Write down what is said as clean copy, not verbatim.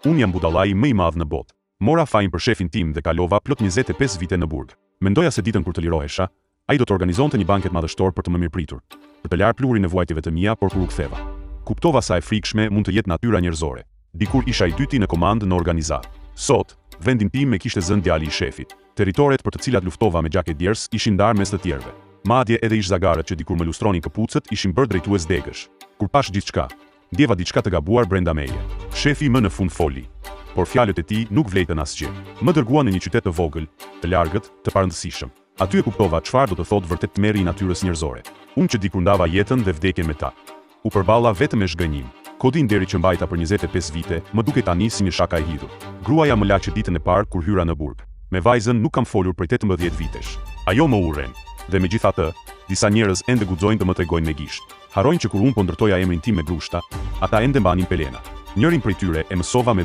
Unë jam budallai më i madh në botë. Mora fajin për shefin tim dhe kalova plot 25 vite në burg. Mendoja se ditën kur të lirohesha, ai do të organizonte një banket madhështor për të më mirëpritur, për të larë plurin e vuajtjeve të mia, por kur u ktheva, kuptova sa e frikshme mund të jetë natyra njerëzore. Dikur isha i dyti në komandë në organizat. Sot, vendin tim me kishte zënë djali i shefit. Territoret për të cilat luftova me gjakë djers ishin ndarë mes të tjerëve. Madje edhe ish zagarët që dikur më lustronin këpucët ishin bërë drejtues degësh. Kur pash gjithçka, ndjeva diçka të gabuar brenda meje. Shefi më në fund foli, por fjalët e tij nuk vlejtën asgjë. Më dërgua në një qytet të vogël, të largët, të parëndësishëm. Aty e kuptova çfarë do të thotë vërtet tmerri i natyrës njerëzore. Unë që dikur ndava jetën dhe vdekjen me ta. U përballa vetëm me zhgënjim. Kodin deri që mbajta për 25 vite, më duket tani si një shaka e hidhur. Gruaja më laqë ditën e parë kur hyra në burg. Me vajzën nuk kam folur prej 18 vitesh. Ajo më urren. Dhe megjithatë, disa njerëz ende guxojnë të më tregojnë me gisht. Harrojnë që kur unë po ndërtoja emrin tim me grushta, ata ende mbanin pelena. Njërin prej tyre e mësova me